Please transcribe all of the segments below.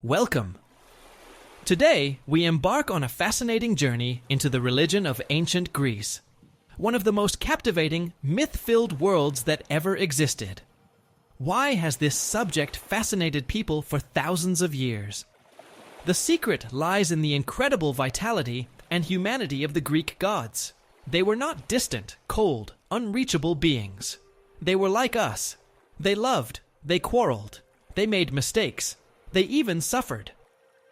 Welcome! Today, we embark on a fascinating journey into the religion of ancient Greece, one of the most captivating, myth-filled worlds that ever existed. Why has this subject fascinated people for thousands of years? The secret lies in the incredible vitality and humanity of the Greek gods. They were not distant, cold, unreachable beings. They were like us. They loved, they quarreled, they made mistakes, they even suffered.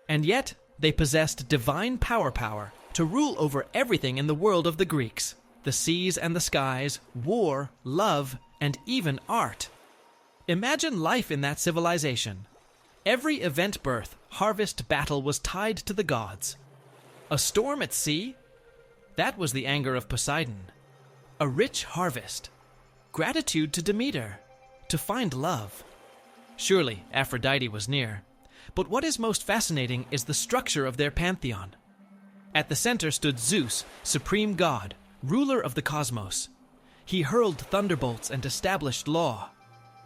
And yet, they possessed divine power to rule over everything in the world of the Greeks: the seas and the skies, war, love, and even art. Imagine life in that civilization. Every event, birth, harvest, battle was tied to the gods. A storm at sea? That was the anger of Poseidon. A rich harvest. Gratitude to Demeter. To find love. Surely Aphrodite was near. But what is most fascinating is the structure of their pantheon. At the center stood Zeus, supreme god, ruler of the cosmos. He hurled thunderbolts and established law.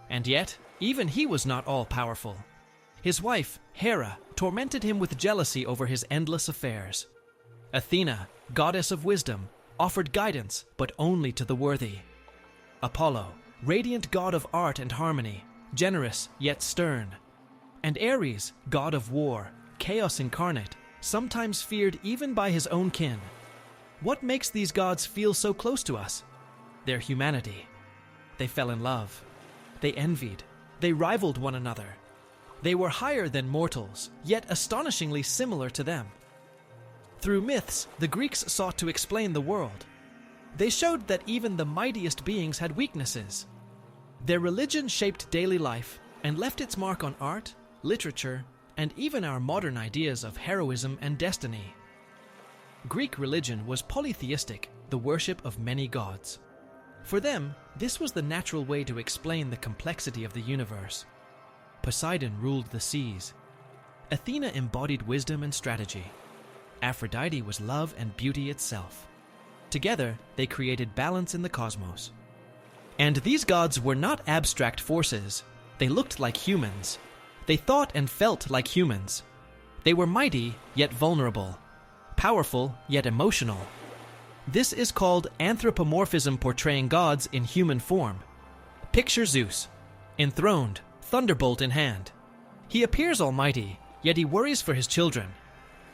And yet, even he was not all-powerful. His wife, Hera, tormented him with jealousy over his endless affairs. Athena, goddess of wisdom, offered guidance, but only to the worthy. Apollo, radiant god of art and harmony, generous yet stern. And Ares, god of war, chaos incarnate, sometimes feared even by his own kin. What makes these gods feel so close to us? Their humanity. They fell in love. They envied. They rivaled one another. They were higher than mortals, yet astonishingly similar to them. Through myths, the Greeks sought to explain the world. They showed that even the mightiest beings had weaknesses. Their religion shaped daily life and left its mark on art, literature, and even our modern ideas of heroism and destiny. Greek religion was polytheistic, the worship of many gods. For them, this was the natural way to explain the complexity of the universe. Poseidon ruled the seas. Athena embodied wisdom and strategy. Aphrodite was love and beauty itself. Together, they created balance in the cosmos. And these gods were not abstract forces. They looked like humans. They thought and felt like humans. They were mighty, yet vulnerable. Powerful, yet emotional. This is called anthropomorphism, portraying gods in human form. Picture Zeus, enthroned, thunderbolt in hand. He appears almighty, yet he worries for his children,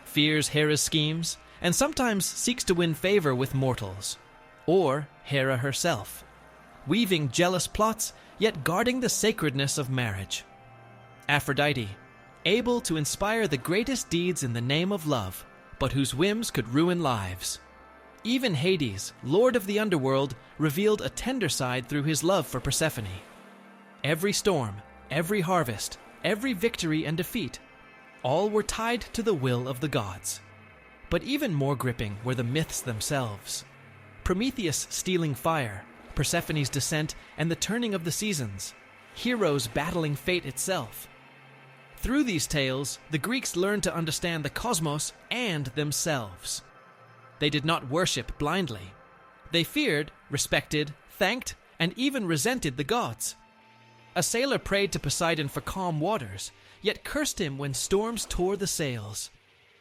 fears Hera's schemes, and sometimes seeks to win favor with mortals. Or Hera herself, weaving jealous plots, yet guarding the sacredness of marriage. Aphrodite, able to inspire the greatest deeds in the name of love, but whose whims could ruin lives. Even Hades, lord of the underworld, revealed a tender side through his love for Persephone. Every storm, every harvest, every victory and defeat, all were tied to the will of the gods. But even more gripping were the myths themselves. Prometheus stealing fire, Persephone's descent, and the turning of the seasons. Heroes battling fate itself. Through these tales, the Greeks learned to understand the cosmos and themselves. They did not worship blindly. They feared, respected, thanked, and even resented the gods. A sailor prayed to Poseidon for calm waters, yet cursed him when storms tore the sails.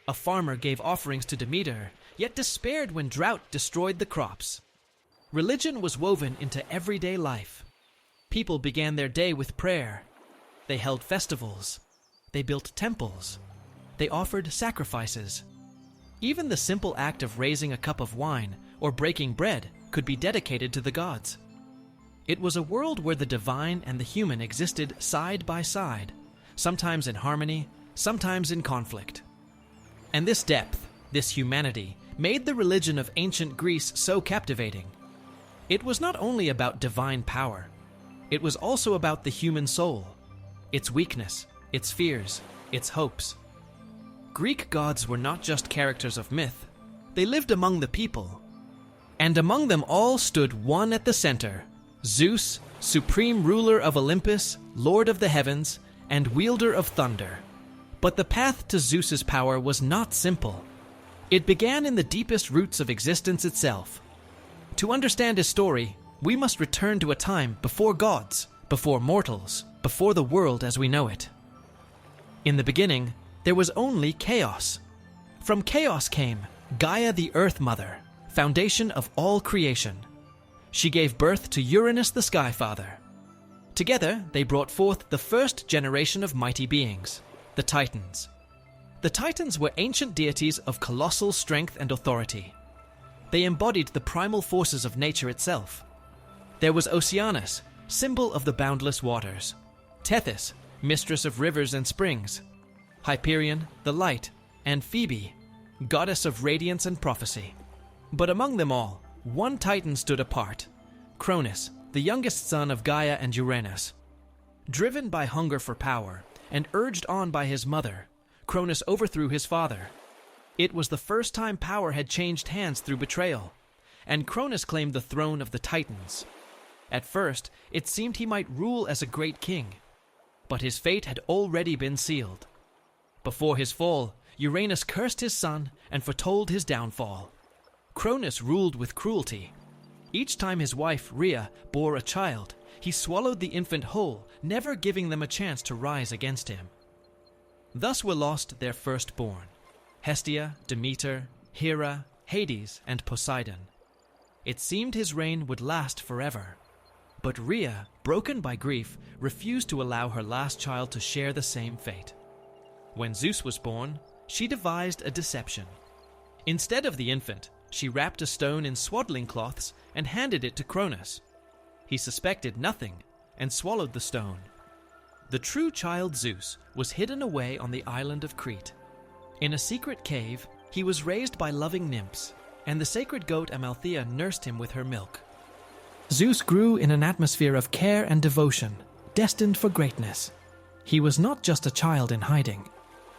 A farmer gave offerings to Demeter, yet despaired when drought destroyed the crops. Religion was woven into everyday life. People began their day with prayer. They held festivals. They built temples. They offered sacrifices. Even the simple act of raising a cup of wine or breaking bread could be dedicated to the gods. It was a world where the divine and the human existed side by side, sometimes in harmony, sometimes in conflict. And this depth, this humanity, made the religion of ancient Greece so captivating. It was not only about divine power. It was also about the human soul, its weakness, its fears, its hopes. Greek gods were not just characters of myth. They lived among the people. And among them all stood one at the center, Zeus, supreme ruler of Olympus, lord of the heavens, and wielder of thunder. But the path to Zeus's power was not simple. It began in the deepest roots of existence itself. To understand his story, we must return to a time before gods, before mortals, before the world as we know it. In the beginning, there was only chaos. From chaos came Gaia the Earth Mother, foundation of all creation. She gave birth to Uranus the Sky Father. Together, they brought forth the first generation of mighty beings, the Titans. The Titans were ancient deities of colossal strength and authority. They embodied the primal forces of nature itself. There was Oceanus, symbol of the boundless waters; Tethys, mistress of rivers and springs; Hyperion, the light; and Phoebe, goddess of radiance and prophecy. But among them all, one Titan stood apart: Cronus, the youngest son of Gaia and Uranus. Driven by hunger for power, and urged on by his mother, Cronus overthrew his father. It was the first time power had changed hands through betrayal, and Cronus claimed the throne of the Titans. At first, it seemed he might rule as a great king, but his fate had already been sealed. Before his fall, Uranus cursed his son and foretold his downfall. Cronus ruled with cruelty. Each time his wife, Rhea, bore a child, he swallowed the infant whole, never giving them a chance to rise against him. Thus were lost their firstborn: Hestia, Demeter, Hera, Hades, and Poseidon. It seemed his reign would last forever. But Rhea, broken by grief, refused to allow her last child to share the same fate. When Zeus was born, she devised a deception. Instead of the infant, she wrapped a stone in swaddling cloths and handed it to Cronus. He suspected nothing and swallowed the stone. The true child Zeus was hidden away on the island of Crete. In a secret cave, he was raised by loving nymphs, and the sacred goat Amalthea nursed him with her milk. Zeus grew in an atmosphere of care and devotion, destined for greatness. He was not just a child in hiding.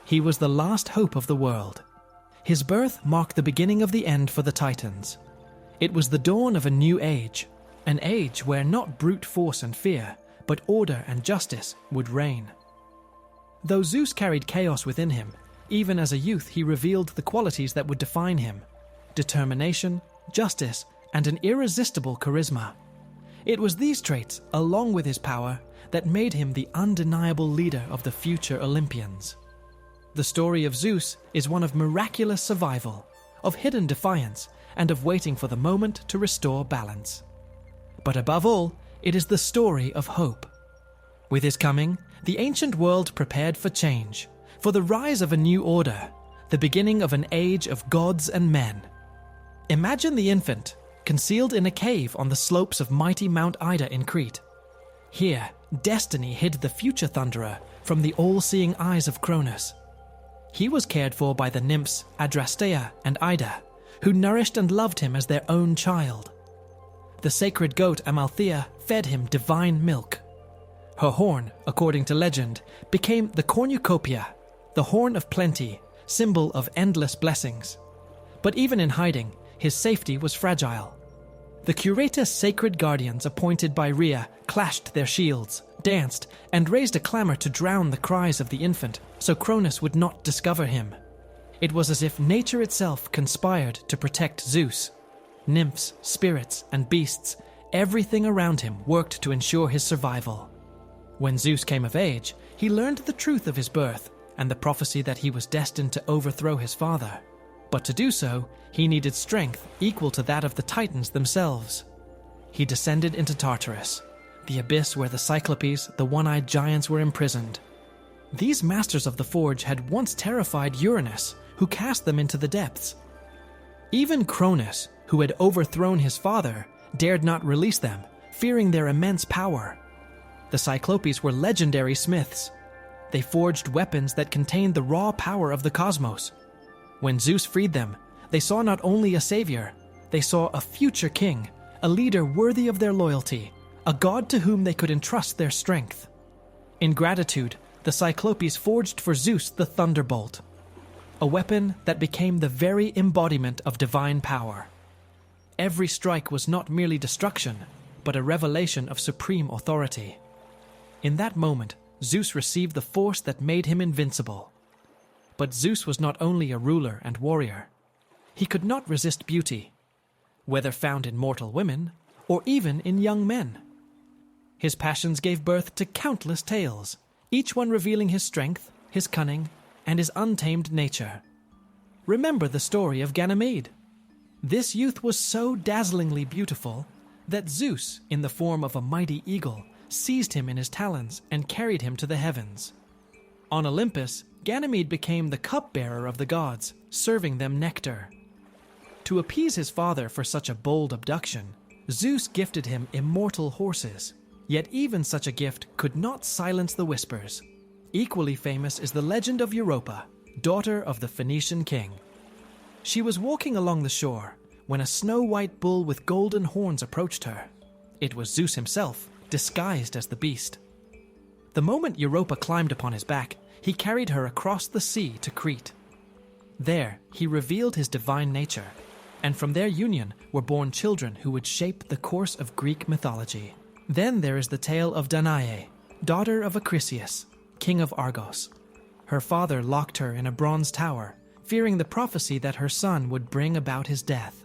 He was the last hope of the world. His birth marked the beginning of the end for the Titans. It was the dawn of a new age, an age where not brute force and fear, but order and justice would reign. Though Zeus carried chaos within him, even as a youth he revealed the qualities that would define him: determination, justice, and an irresistible charisma. It was these traits, along with his power, that made him the undeniable leader of the future Olympians. The story of Zeus is one of miraculous survival, of hidden defiance, and of waiting for the moment to restore balance. But above all, it is the story of hope. With his coming, the ancient world prepared for change, for the rise of a new order, the beginning of an age of gods and men. Imagine the infant, concealed in a cave on the slopes of mighty Mount Ida in Crete. Here, destiny hid the future thunderer from the all-seeing eyes of Cronus. He was cared for by the nymphs Adrasteia and Ida, who nourished and loved him as their own child. The sacred goat Amalthea fed him divine milk. Her horn, according to legend, became the cornucopia, the horn of plenty, symbol of endless blessings. But even in hiding, his safety was fragile. The curator's sacred guardians appointed by Rhea clashed their shields, danced, and raised a clamor to drown the cries of the infant so Cronus would not discover him. It was as if nature itself conspired to protect Zeus. Nymphs, spirits, and beasts, everything around him worked to ensure his survival. When Zeus came of age, he learned the truth of his birth and the prophecy that he was destined to overthrow his father. But to do so, he needed strength equal to that of the Titans themselves. He descended into Tartarus, the abyss where the Cyclopes, the one-eyed giants, were imprisoned. These masters of the forge had once terrified Uranus, who cast them into the depths. Even Cronus, who had overthrown his father, dared not release them, fearing their immense power. The Cyclopes were legendary smiths. They forged weapons that contained the raw power of the cosmos. When Zeus freed them, they saw not only a savior, they saw a future king, a leader worthy of their loyalty, a god to whom they could entrust their strength. In gratitude, the Cyclopes forged for Zeus the thunderbolt, a weapon that became the very embodiment of divine power. Every strike was not merely destruction, but a revelation of supreme authority. In that moment, Zeus received the force that made him invincible. But Zeus was not only a ruler and warrior. He could not resist beauty, whether found in mortal women or even in young men. His passions gave birth to countless tales, each one revealing his strength, his cunning, and his untamed nature. Remember the story of Ganymede. This youth was so dazzlingly beautiful that Zeus, in the form of a mighty eagle, seized him in his talons and carried him to the heavens. On Olympus, Ganymede became the cupbearer of the gods, serving them nectar. To appease his father for such a bold abduction, Zeus gifted him immortal horses. Yet even such a gift could not silence the whispers. Equally famous is the legend of Europa, daughter of the Phoenician king. She was walking along the shore when a snow-white bull with golden horns approached her. It was Zeus himself, disguised as the beast. The moment Europa climbed upon his back, he carried her across the sea to Crete. There, he revealed his divine nature, and from their union were born children who would shape the course of Greek mythology. Then there is the tale of Danae, daughter of Acrisius, king of Argos. Her father locked her in a bronze tower, fearing the prophecy that her son would bring about his death.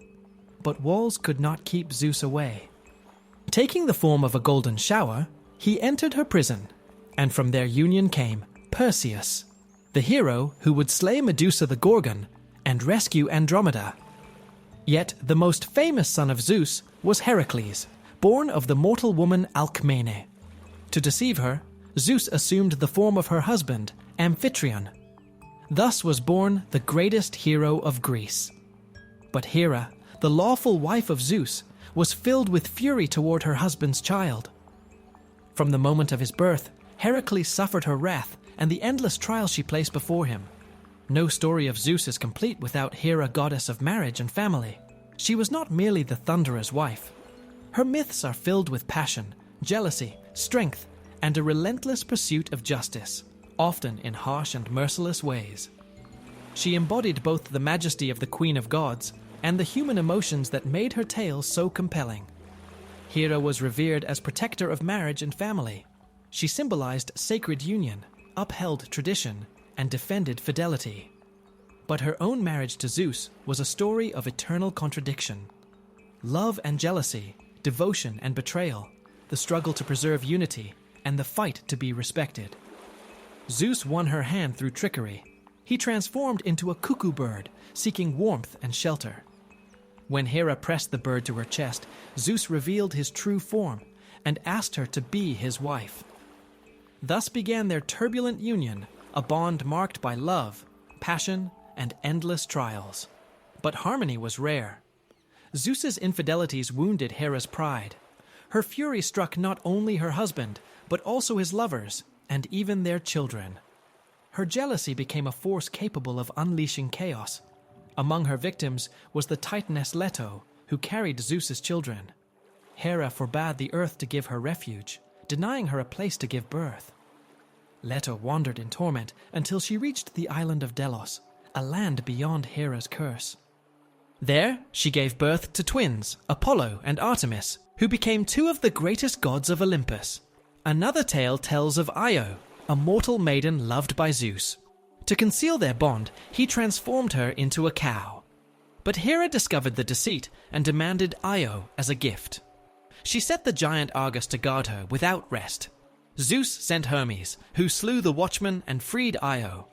But walls could not keep Zeus away. Taking the form of a golden shower, he entered her prison, and from their union came Perseus, the hero who would slay Medusa the Gorgon and rescue Andromeda. Yet the most famous son of Zeus was Hercules, born of the mortal woman Alcmene. To deceive her, Zeus assumed the form of her husband, Amphitryon. Thus was born the greatest hero of Greece. But Hera, the lawful wife of Zeus, was filled with fury toward her husband's child. From the moment of his birth, Heracles suffered her wrath and the endless trials she placed before him. No story of Zeus is complete without Hera, goddess of marriage and family. She was not merely the thunderer's wife. Her myths are filled with passion, jealousy, strength, and a relentless pursuit of justice, often in harsh and merciless ways. She embodied both the majesty of the Queen of Gods and the human emotions that made her tale so compelling. Hera was revered as protector of marriage and family. She symbolized sacred union, upheld tradition, and defended fidelity. But her own marriage to Zeus was a story of eternal contradiction. Love and jealousy, devotion and betrayal, the struggle to preserve unity, and the fight to be respected. Zeus won her hand through trickery. He transformed into a cuckoo bird, seeking warmth and shelter. When Hera pressed the bird to her chest, Zeus revealed his true form and asked her to be his wife. Thus began their turbulent union, a bond marked by love, passion, and endless trials. But harmony was rare. Zeus's infidelities wounded Hera's pride. Her fury struck not only her husband, but also his lovers, and even their children. Her jealousy became a force capable of unleashing chaos. Among her victims was the titaness Leto, who carried Zeus's children. Hera forbade the earth to give her refuge, denying her a place to give birth. Leto wandered in torment until she reached the island of Delos, a land beyond Hera's curse. There, she gave birth to twins, Apollo and Artemis, who became two of the greatest gods of Olympus. Another tale tells of Io, a mortal maiden loved by Zeus. To conceal their bond, he transformed her into a cow. But Hera discovered the deceit and demanded Io as a gift. She set the giant Argus to guard her without rest. Zeus sent Hermes, who slew the watchman and freed Io.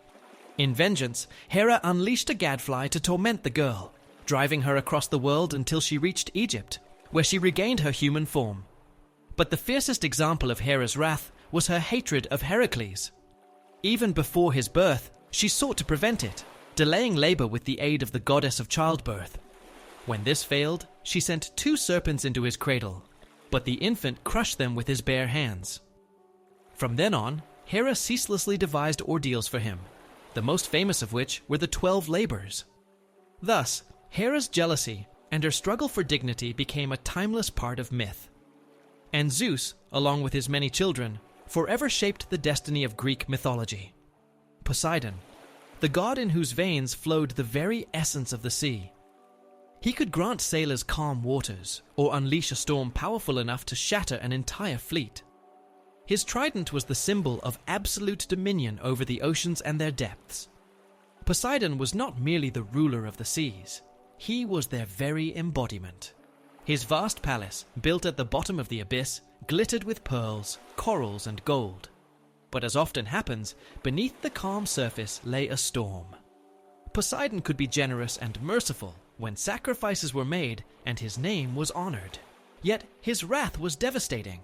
In vengeance, Hera unleashed a gadfly to torment the girl, driving her across the world until she reached Egypt, where she regained her human form. But the fiercest example of Hera's wrath was her hatred of Hercules. Even before his birth, she sought to prevent it, delaying labor with the aid of the goddess of childbirth. When this failed, she sent 2 serpents into his cradle, but the infant crushed them with his bare hands. From then on, Hera ceaselessly devised ordeals for him, the most famous of which were the 12 labors. Thus, Hera's jealousy and her struggle for dignity became a timeless part of myth. And Zeus, along with his many children, forever shaped the destiny of Greek mythology. Poseidon, the god in whose veins flowed the very essence of the sea. He could grant sailors calm waters, or unleash a storm powerful enough to shatter an entire fleet. His trident was the symbol of absolute dominion over the oceans and their depths. Poseidon was not merely the ruler of the seas. He was their very embodiment. His vast palace, built at the bottom of the abyss, glittered with pearls, corals, and gold. But as often happens, beneath the calm surface lay a storm. Poseidon could be generous and merciful when sacrifices were made and his name was honored. Yet his wrath was devastating.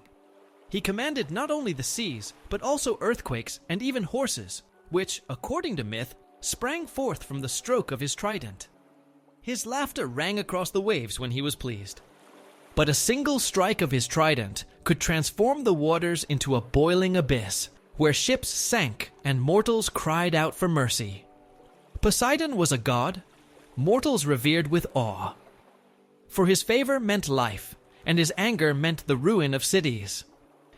He commanded not only the seas, but also earthquakes and even horses, which, according to myth, sprang forth from the stroke of his trident. His laughter rang across the waves when he was pleased. But a single strike of his trident could transform the waters into a boiling abyss, where ships sank and mortals cried out for mercy. Poseidon was a god, mortals revered with awe. For his favor meant life, and his anger meant the ruin of cities.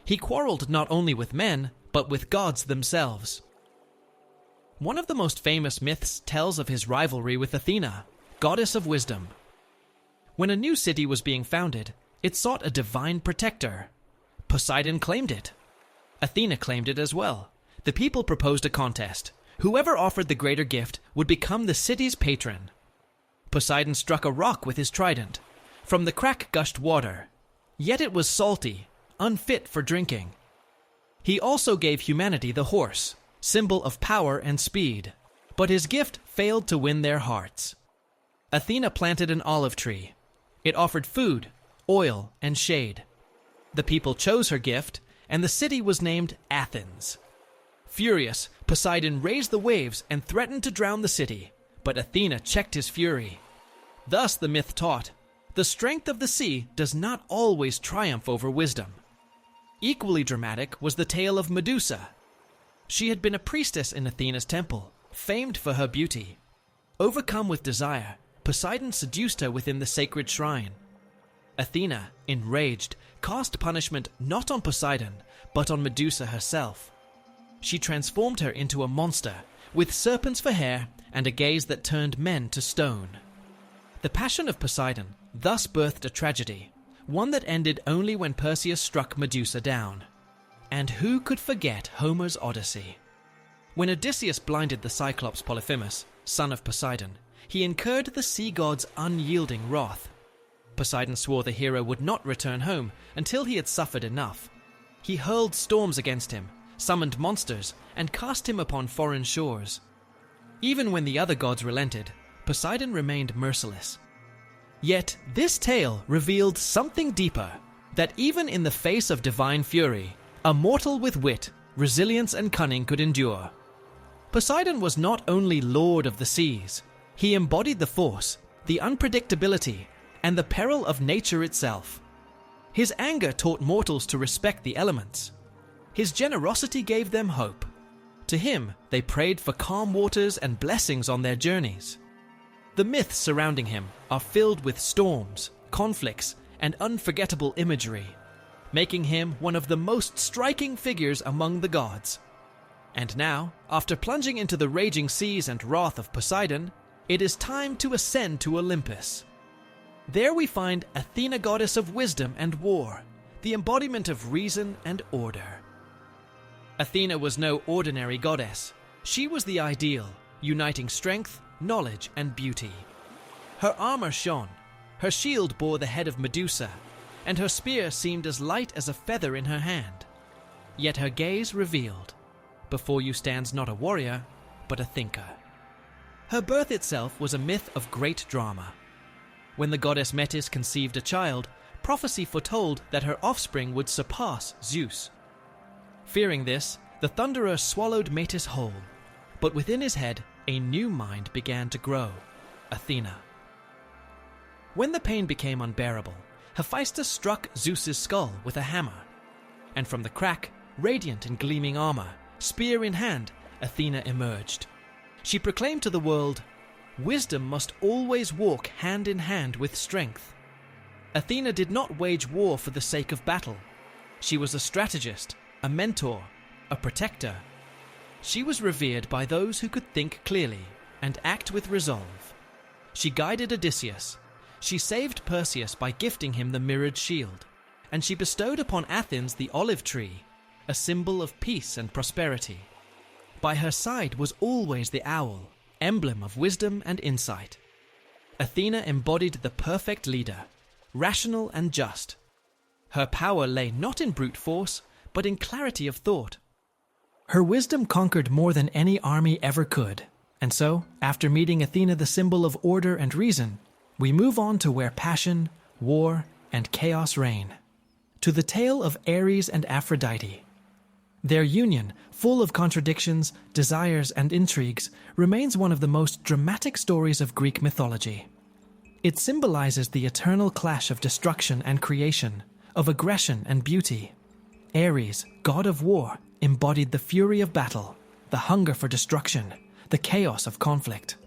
He quarreled not only with men, but with gods themselves. One of the most famous myths tells of his rivalry with Athena, goddess of wisdom. When a new city was being founded, it sought a divine protector. Poseidon claimed it. Athena claimed it as well. The people proposed a contest. Whoever offered the greater gift would become the city's patron. Poseidon struck a rock with his trident. From the crack gushed water. Yet it was salty, unfit for drinking. He also gave humanity the horse, symbol of power and speed. But his gift failed to win their hearts. Athena planted an olive tree. It offered food, oil, and shade. The people chose her gift, and the city was named Athens. Furious, Poseidon raised the waves and threatened to drown the city, but Athena checked his fury. Thus the myth taught, the strength of the sea does not always triumph over wisdom. Equally dramatic was the tale of Medusa. She had been a priestess in Athena's temple, famed for her beauty. Overcome with desire, Poseidon seduced her within the sacred shrine. Athena, enraged, cast punishment not on Poseidon, but on Medusa herself. She transformed her into a monster, with serpents for hair and a gaze that turned men to stone. The passion of Poseidon thus birthed a tragedy, one that ended only when Perseus struck Medusa down. And who could forget Homer's Odyssey? When Odysseus blinded the Cyclops Polyphemus, son of Poseidon, he incurred the sea god's unyielding wrath. Poseidon swore the hero would not return home until he had suffered enough. He hurled storms against him, summoned monsters, and cast him upon foreign shores. Even when the other gods relented, Poseidon remained merciless. Yet this tale revealed something deeper, that even in the face of divine fury, a mortal with wit, resilience, and cunning could endure. Poseidon was not only lord of the seas, he embodied the force, the unpredictability, and the peril of nature itself. His anger taught mortals to respect the elements. His generosity gave them hope. To him, they prayed for calm waters and blessings on their journeys. The myths surrounding him are filled with storms, conflicts, and unforgettable imagery, making him one of the most striking figures among the gods. And now, after plunging into the raging seas and wrath of Poseidon, it is time to ascend to Olympus. There we find Athena, goddess of wisdom and war, the embodiment of reason and order. Athena was no ordinary goddess. She was the ideal, uniting strength, knowledge, and beauty. Her armor shone, her shield bore the head of Medusa, and her spear seemed as light as a feather in her hand. Yet her gaze revealed, before you stands not a warrior, but a thinker. Her birth itself was a myth of great drama. When the goddess Metis conceived a child, prophecy foretold that her offspring would surpass Zeus. Fearing this, the thunderer swallowed Metis whole, but within his head a new mind began to grow, Athena. When the pain became unbearable, Hephaestus struck Zeus's skull with a hammer, and from the crack, radiant in gleaming armor, spear in hand, Athena emerged. She proclaimed to the world, "Wisdom must always walk hand in hand with strength." Athena did not wage war for the sake of battle. She was a strategist, a mentor, a protector. She was revered by those who could think clearly and act with resolve. She guided Odysseus. She saved Perseus by gifting him the mirrored shield, and she bestowed upon Athens the olive tree, a symbol of peace and prosperity. By her side was always the owl, emblem of wisdom and insight. Athena embodied the perfect leader, rational and just. Her power lay not in brute force, but in clarity of thought. Her wisdom conquered more than any army ever could, and so, after meeting Athena, the symbol of order and reason, we move on to where passion, war, and chaos reign. To the tale of Ares and Aphrodite. Their union, full of contradictions, desires, and intrigues, remains one of the most dramatic stories of Greek mythology. It symbolizes the eternal clash of destruction and creation, of aggression and beauty. Ares, god of war, embodied the fury of battle, the hunger for destruction, the chaos of conflict.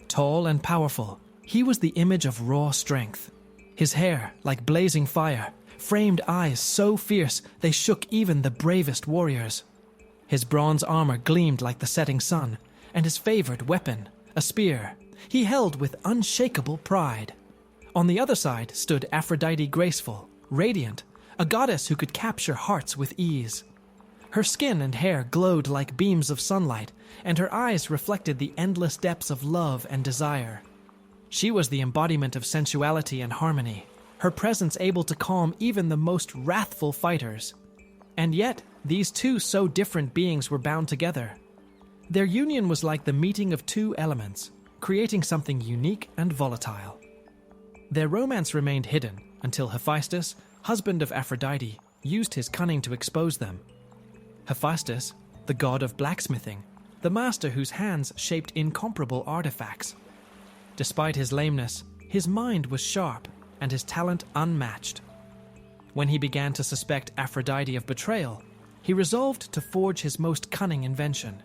Tall and powerful, he was the image of raw strength. His hair, like blazing fire, framed eyes so fierce they shook even the bravest warriors. His bronze armor gleamed like the setting sun, and his favored weapon, a spear, he held with unshakable pride. On the other side stood Aphrodite, graceful, radiant, a goddess who could capture hearts with ease. Her skin and hair glowed like beams of sunlight, and her eyes reflected the endless depths of love and desire. She was the embodiment of sensuality and harmony, her presence able to calm even the most wrathful fighters. And yet, these two so different beings were bound together. Their union was like the meeting of two elements, creating something unique and volatile. Their romance remained hidden until Hephaestus, husband of Aphrodite, used his cunning to expose them. Hephaestus, the god of blacksmithing, the master whose hands shaped incomparable artifacts. Despite his lameness, his mind was sharp and his talent unmatched. When he began to suspect Aphrodite of betrayal, he resolved to forge his most cunning invention.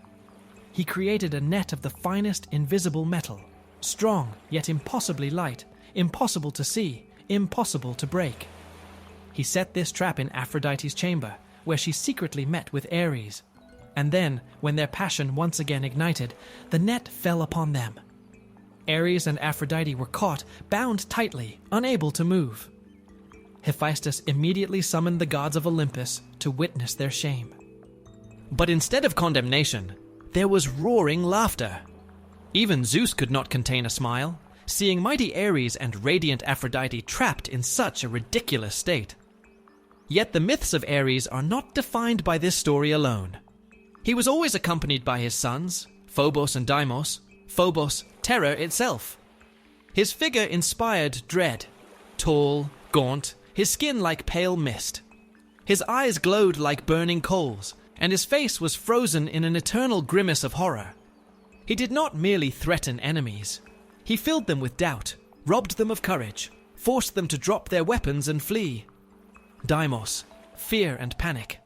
He created a net of the finest invisible metal, strong yet impossibly light, impossible to see, impossible to break. He set this trap in Aphrodite's chamber, where she secretly met with Ares. And then, when their passion once again ignited, the net fell upon them. Ares and Aphrodite were caught, bound tightly, unable to move. Hephaestus immediately summoned the gods of Olympus to witness their shame. But instead of condemnation, there was roaring laughter. Even Zeus could not contain a smile, seeing mighty Ares and radiant Aphrodite trapped in such a ridiculous state. Yet the myths of Ares are not defined by this story alone. He was always accompanied by his sons, Phobos and Deimos, Phobos, terror itself. His figure inspired dread. Tall, gaunt, his skin like pale mist. His eyes glowed like burning coals, and his face was frozen in an eternal grimace of horror. He did not merely threaten enemies. He filled them with doubt, robbed them of courage, forced them to drop their weapons and flee. Deimos, fear and panic.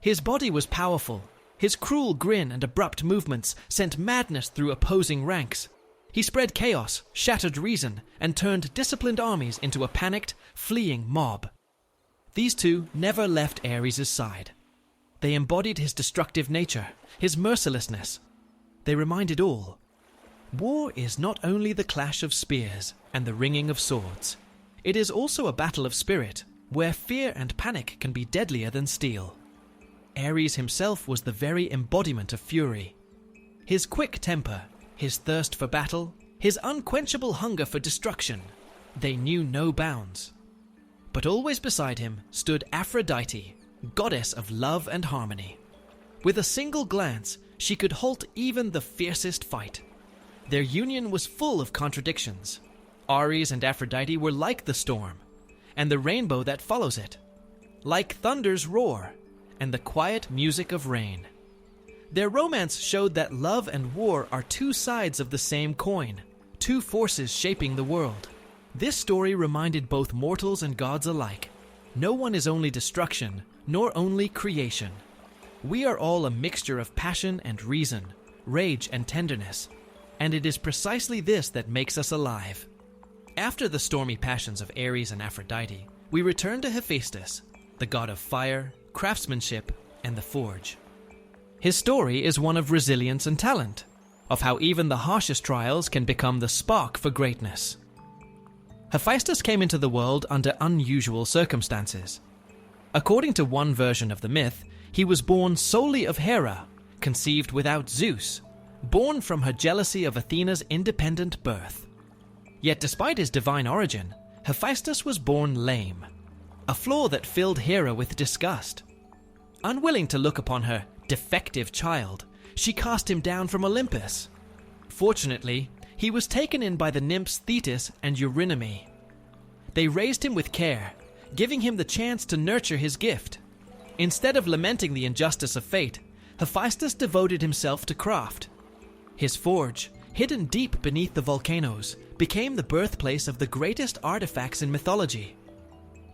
His body was powerful. His cruel grin and abrupt movements sent madness through opposing ranks. He spread chaos, shattered reason, and turned disciplined armies into a panicked, fleeing mob. These two never left Ares' side. They embodied his destructive nature, his mercilessness. They reminded all, war is not only the clash of spears and the ringing of swords. It is also a battle of spirit, where fear and panic can be deadlier than steel. Ares himself was the very embodiment of fury. His quick temper, his thirst for battle, his unquenchable hunger for destruction, they knew no bounds. But always beside him stood Aphrodite, goddess of love and harmony. With a single glance, she could halt even the fiercest fight. Their union was full of contradictions. Ares and Aphrodite were like the storm, and the rainbow that follows it, like thunder's roar, and the quiet music of rain. Their romance showed that love and war are two sides of the same coin, two forces shaping the world. This story reminded both mortals and gods alike, no one is only destruction, nor only creation. We are all a mixture of passion and reason, rage and tenderness, and it is precisely this that makes us alive. After the stormy passions of Ares and Aphrodite, we return to Hephaestus, the god of fire, craftsmanship, and the forge. His story is one of resilience and talent, of how even the harshest trials can become the spark for greatness. Hephaestus came into the world under unusual circumstances. According to one version of the myth, he was born solely of Hera, conceived without Zeus, born from her jealousy of Athena's independent birth. Yet despite his divine origin, Hephaestus was born lame, a flaw that filled Hera with disgust. Unwilling to look upon her Defective child, she cast him down from Olympus. Fortunately, he was taken in by the nymphs Thetis and Eurynome. They raised him with care, giving him the chance to nurture his gift. Instead of lamenting the injustice of fate, Hephaestus devoted himself to craft. His forge, hidden deep beneath the volcanoes, became the birthplace of the greatest artifacts in mythology.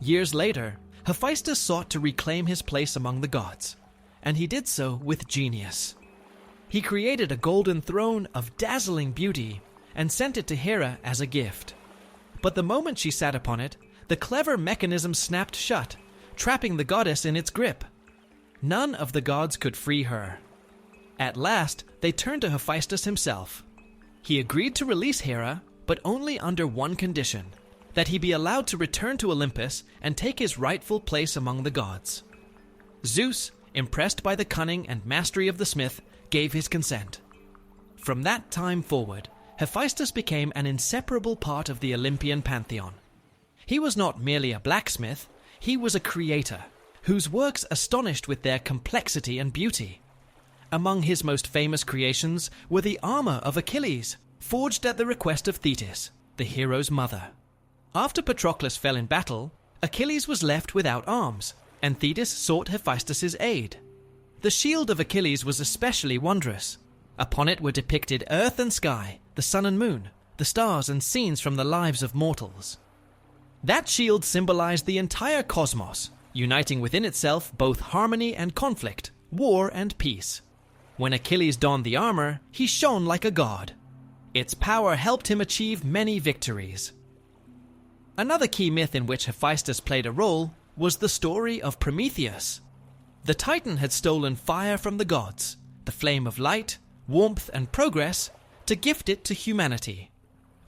Years later, Hephaestus sought to reclaim his place among the gods, and he did so with genius. He created a golden throne of dazzling beauty and sent it to Hera as a gift. But the moment she sat upon it, the clever mechanism snapped shut, trapping the goddess in its grip. None of the gods could free her. At last, they turned to Hephaestus himself. He agreed to release Hera, but only under one condition, that he be allowed to return to Olympus and take his rightful place among the gods. Zeus, impressed by the cunning and mastery of the smith, gave his consent. From that time forward, Hephaestus became an inseparable part of the Olympian pantheon. He was not merely a blacksmith, he was a creator, whose works astonished with their complexity and beauty. Among his most famous creations were the armor of Achilles, forged at the request of Thetis, the hero's mother. After Patroclus fell in battle, Achilles was left without arms, and Thetis sought Hephaestus's aid. The shield of Achilles was especially wondrous. Upon it were depicted earth and sky, the sun and moon, the stars and scenes from the lives of mortals. That shield symbolized the entire cosmos, uniting within itself both harmony and conflict, war and peace. When Achilles donned the armor, he shone like a god. Its power helped him achieve many victories. Another key myth in which Hephaestus played a role was the story of Prometheus. The Titan had stolen fire from the gods, the flame of light, warmth, and progress, to gift it to humanity.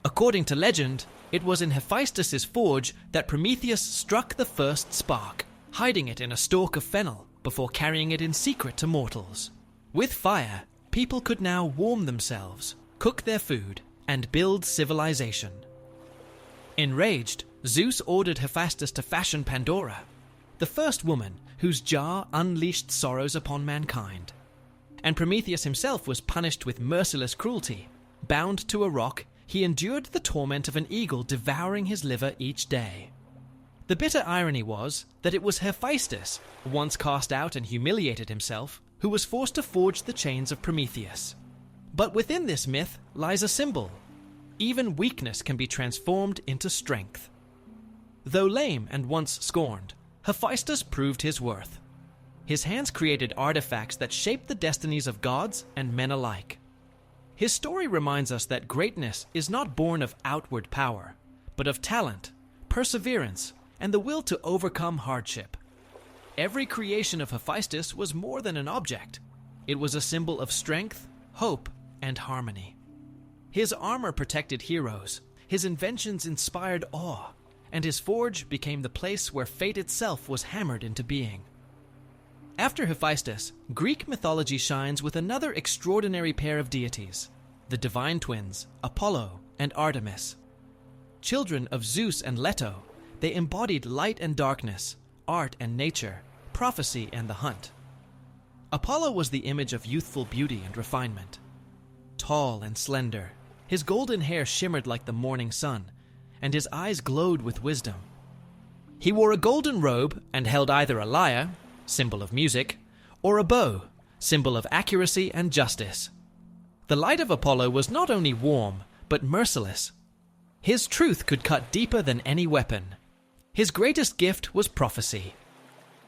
According to legend, it was in Hephaestus's forge that Prometheus struck the first spark, hiding it in a stalk of fennel before carrying it in secret to mortals. With fire, people could now warm themselves, cook their food, and build civilization. Enraged, Zeus ordered Hephaestus to fashion Pandora, the first woman whose jar unleashed sorrows upon mankind. And Prometheus himself was punished with merciless cruelty. Bound to a rock, he endured the torment of an eagle devouring his liver each day. The bitter irony was that it was Hephaestus, once cast out and humiliated himself, who was forced to forge the chains of Prometheus. But within this myth lies a symbol. Even weakness can be transformed into strength. Though lame and once scorned, Hephaestus proved his worth. His hands created artifacts that shaped the destinies of gods and men alike. His story reminds us that greatness is not born of outward power, but of talent, perseverance, and the will to overcome hardship. Every creation of Hephaestus was more than an object. It was a symbol of strength, hope, and harmony. His armor protected heroes, his inventions inspired awe, and his forge became the place where fate itself was hammered into being. After Hephaestus, Greek mythology shines with another extraordinary pair of deities, the divine twins, Apollo and Artemis. Children of Zeus and Leto, they embodied light and darkness, art and nature, prophecy and the hunt. Apollo was the image of youthful beauty and refinement. Tall and slender, his golden hair shimmered like the morning sun, and his eyes glowed with wisdom. He wore a golden robe and held either a lyre, symbol of music, or a bow, symbol of accuracy and justice. The light of Apollo was not only warm, but merciless. His truth could cut deeper than any weapon. His greatest gift was prophecy.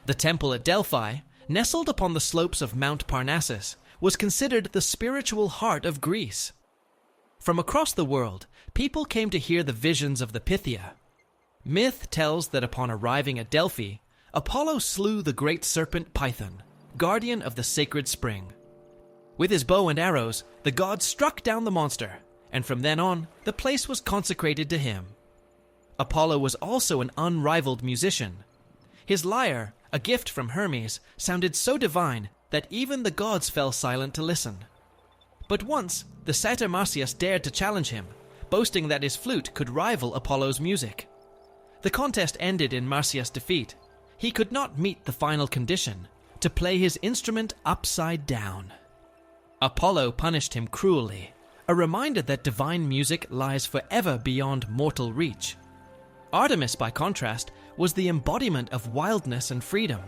The temple at Delphi, nestled upon the slopes of Mount Parnassus, was considered the spiritual heart of Greece. From across the world, people came to hear the visions of the Pythia. Myth tells that upon arriving at Delphi, Apollo slew the great serpent Python, guardian of the sacred spring. With his bow and arrows, the god struck down the monster, and from then on, the place was consecrated to him. Apollo was also an unrivaled musician. His lyre, a gift from Hermes, sounded so divine that even the gods fell silent to listen. But once, the satyr Marsyas dared to challenge him, boasting that his flute could rival Apollo's music. The contest ended in Marsyas' defeat. He could not meet the final condition, to play his instrument upside down. Apollo punished him cruelly, a reminder that divine music lies forever beyond mortal reach. Artemis, by contrast, was the embodiment of wildness and freedom.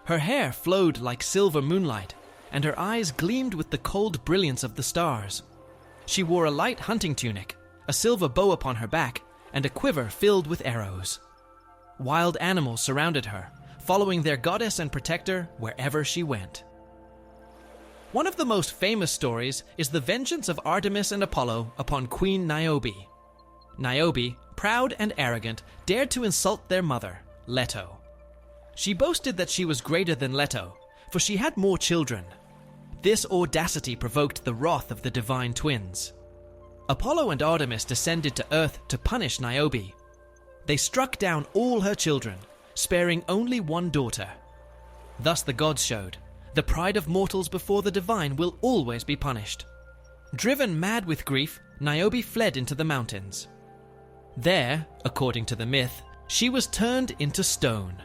Her hair flowed like silver moonlight, and her eyes gleamed with the cold brilliance of the stars. She wore a light hunting tunic, a silver bow upon her back, and a quiver filled with arrows. Wild animals surrounded her, following their goddess and protector wherever she went. One of the most famous stories is the vengeance of Artemis and Apollo upon Queen Niobe. Niobe, proud and arrogant, dared to insult their mother, Leto. She boasted that she was greater than Leto, for she had more children. This audacity provoked the wrath of the divine twins. Apollo and Artemis descended to Earth to punish Niobe. They struck down all her children, sparing only one daughter. Thus the gods showed, the pride of mortals before the divine will always be punished. Driven mad with grief, Niobe fled into the mountains. There, according to the myth, she was turned into stone.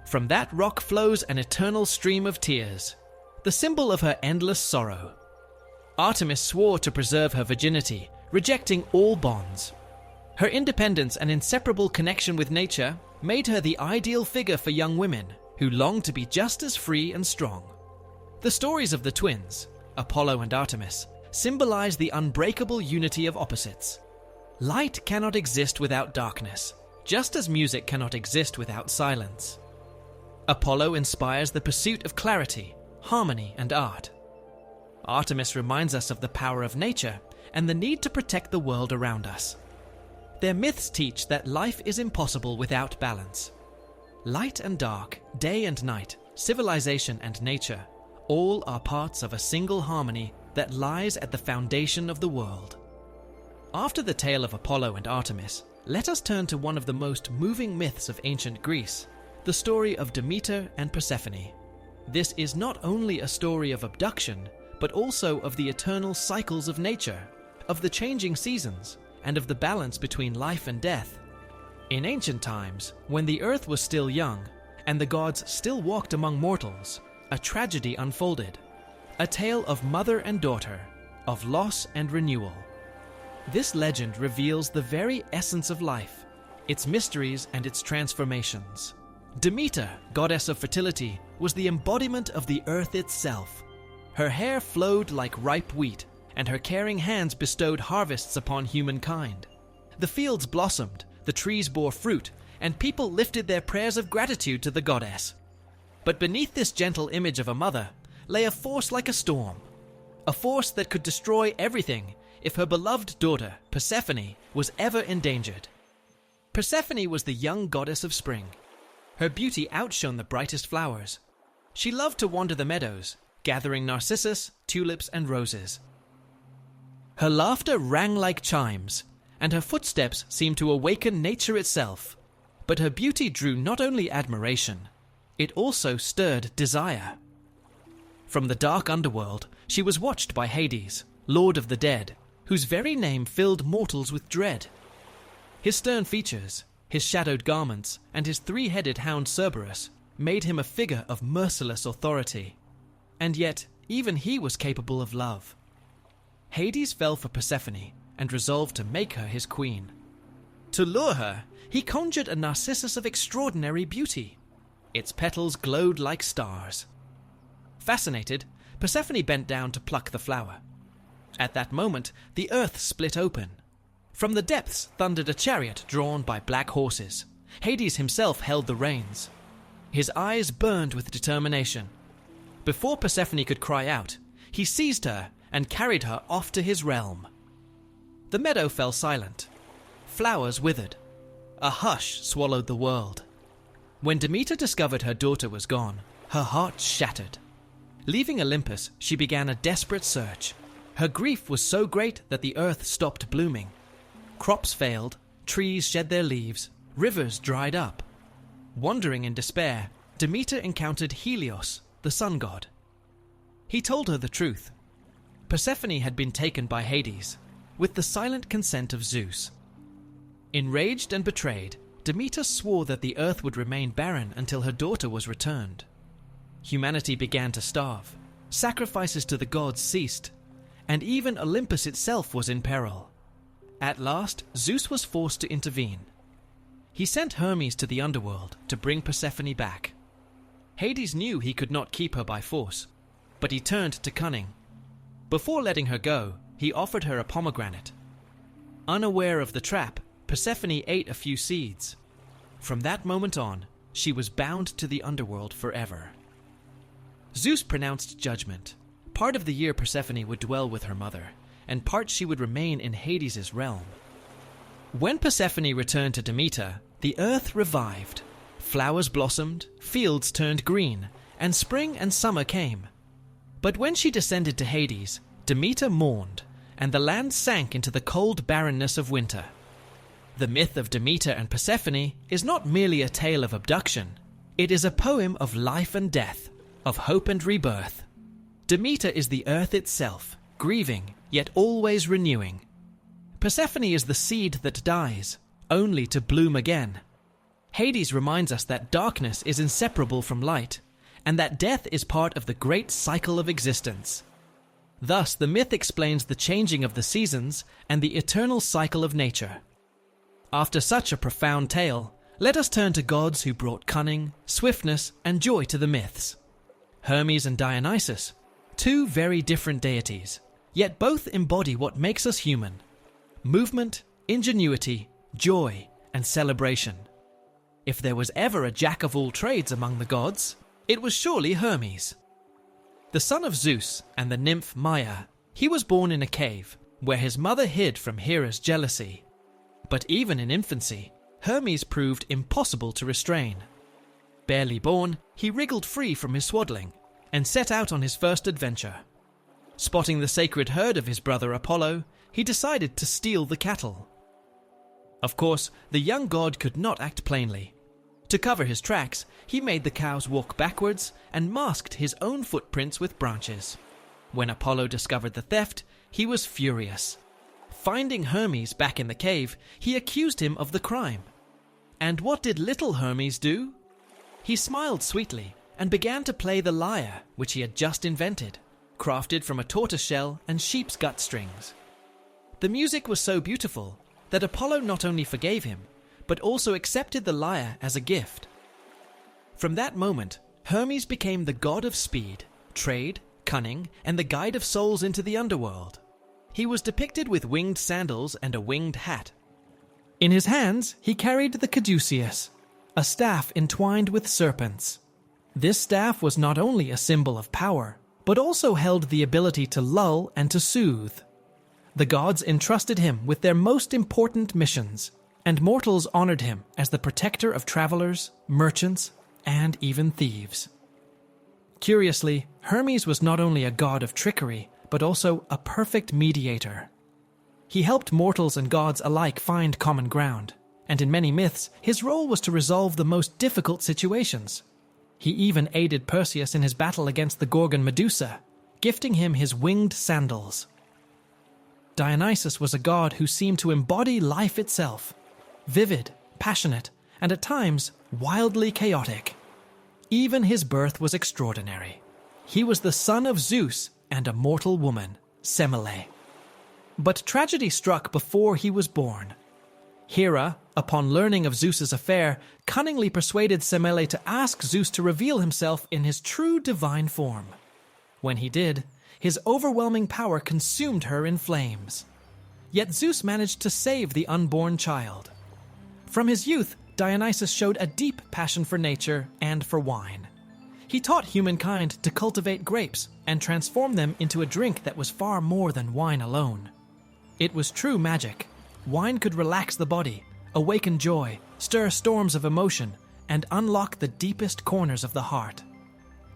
From that rock flows an eternal stream of tears, the symbol of her endless sorrow. Artemis swore to preserve her virginity, rejecting all bonds. Her independence and inseparable connection with nature made her the ideal figure for young women who longed to be just as free and strong. The stories of the twins, Apollo and Artemis, symbolize the unbreakable unity of opposites. Light cannot exist without darkness, just as music cannot exist without silence. Apollo inspires the pursuit of clarity, harmony, and art. Artemis reminds us of the power of nature and the need to protect the world around us. Their myths teach that life is impossible without balance. Light and dark, day and night, civilization and nature, all are parts of a single harmony that lies at the foundation of the world. After the tale of Apollo and Artemis, let us turn to one of the most moving myths of ancient Greece, the story of Demeter and Persephone. This is not only a story of abduction, but also of the eternal cycles of nature, of the changing seasons, and of the balance between life and death. In ancient times, when the earth was still young, and the gods still walked among mortals, a tragedy unfolded, a tale of mother and daughter, of loss and renewal. This legend reveals the very essence of life, its mysteries and its transformations. Demeter, goddess of fertility, was the embodiment of the earth itself. Her hair flowed like ripe wheat, and her caring hands bestowed harvests upon humankind. The fields blossomed, the trees bore fruit, and people lifted their prayers of gratitude to the goddess. But beneath this gentle image of a mother lay a force like a storm, a force that could destroy everything if her beloved daughter, Persephone, was ever endangered. Persephone was the young goddess of spring. Her beauty outshone the brightest flowers. She loved to wander the meadows, gathering narcissus, tulips, and roses. Her laughter rang like chimes, and her footsteps seemed to awaken nature itself. But her beauty drew not only admiration, it also stirred desire. From the dark underworld, she was watched by Hades, lord of the dead, whose very name filled mortals with dread. His stern features, his shadowed garments, and his three-headed hound Cerberus made him a figure of merciless authority. And yet, even he was capable of love. Hades fell for Persephone and resolved to make her his queen. To lure her, he conjured a narcissus of extraordinary beauty. Its petals glowed like stars. Fascinated, Persephone bent down to pluck the flower. At that moment, the earth split open. From the depths thundered a chariot drawn by black horses. Hades himself held the reins. His eyes burned with determination. Before Persephone could cry out, he seized her and carried her off to his realm. The meadow fell silent. Flowers withered. A hush swallowed the world. When Demeter discovered her daughter was gone, her heart shattered. Leaving Olympus, she began a desperate search. Her grief was so great that the earth stopped blooming. Crops failed, trees shed their leaves, rivers dried up. Wandering in despair, Demeter encountered Helios, the sun god. He told her the truth. Persephone had been taken by Hades, with the silent consent of Zeus. Enraged and betrayed, Demeter swore that the earth would remain barren until her daughter was returned. Humanity began to starve, sacrifices to the gods ceased, and even Olympus itself was in peril. At last, Zeus was forced to intervene. He sent Hermes to the underworld to bring Persephone back. Hades knew he could not keep her by force, but he turned to cunning. Before letting her go, he offered her a pomegranate. Unaware of the trap, Persephone ate a few seeds. From that moment on, she was bound to the underworld forever. Zeus pronounced judgment. Part of the year Persephone would dwell with her mother, and part she would remain in Hades' realm. When Persephone returned to Demeter, the earth revived. Flowers blossomed, fields turned green, and spring and summer came. But when she descended to Hades, Demeter mourned, and the land sank into the cold barrenness of winter. The myth of Demeter and Persephone is not merely a tale of abduction. It is a poem of life and death, of hope and rebirth. Demeter is the earth itself, grieving, yet always renewing. Persephone is the seed that dies, only to bloom again. Hades reminds us that darkness is inseparable from light, and that death is part of the great cycle of existence. Thus, the myth explains the changing of the seasons and the eternal cycle of nature. After such a profound tale, let us turn to gods who brought cunning, swiftness, and joy to the myths. Hermes and Dionysus, two very different deities, yet both embody what makes us human: movement, ingenuity, joy, and celebration. If there was ever a jack of all trades among the gods, it was surely Hermes. The son of Zeus and the nymph Maia, he was born in a cave, where his mother hid from Hera's jealousy. But even in infancy, Hermes proved impossible to restrain. Barely born, he wriggled free from his swaddling, and set out on his first adventure. Spotting the sacred herd of his brother Apollo, he decided to steal the cattle. Of course, the young god could not act plainly. To cover his tracks, he made the cows walk backwards and masked his own footprints with branches. When Apollo discovered the theft, he was furious. Finding Hermes back in the cave, he accused him of the crime. And what did little Hermes do? He smiled sweetly and began to play the lyre, which he had just invented, crafted from a tortoiseshell and sheep's gut strings. The music was so beautiful that Apollo not only forgave him, but also accepted the lyre as a gift. From that moment, Hermes became the god of speed, trade, cunning, and the guide of souls into the underworld. He was depicted with winged sandals and a winged hat. In his hands, he carried the caduceus, a staff entwined with serpents. This staff was not only a symbol of power, but also held the ability to lull and to soothe. The gods entrusted him with their most important missions, and mortals honored him as the protector of travelers, merchants, and even thieves. Curiously, Hermes was not only a god of trickery, but also a perfect mediator. He helped mortals and gods alike find common ground, and in many myths, his role was to resolve the most difficult situations. He even aided Perseus in his battle against the Gorgon Medusa, gifting him his winged sandals. Dionysus was a god who seemed to embody life itself, vivid, passionate, and at times wildly chaotic. Even his birth was extraordinary. He was the son of Zeus and a mortal woman, Semele. But tragedy struck before he was born. Hera, upon learning of Zeus's affair, cunningly persuaded Semele to ask Zeus to reveal himself in his true divine form. When he did, his overwhelming power consumed her in flames. Yet Zeus managed to save the unborn child. From his youth, Dionysus showed a deep passion for nature and for wine. He taught humankind to cultivate grapes and transform them into a drink that was far more than wine alone. It was true magic. Wine could relax the body, awaken joy, stir storms of emotion, and unlock the deepest corners of the heart.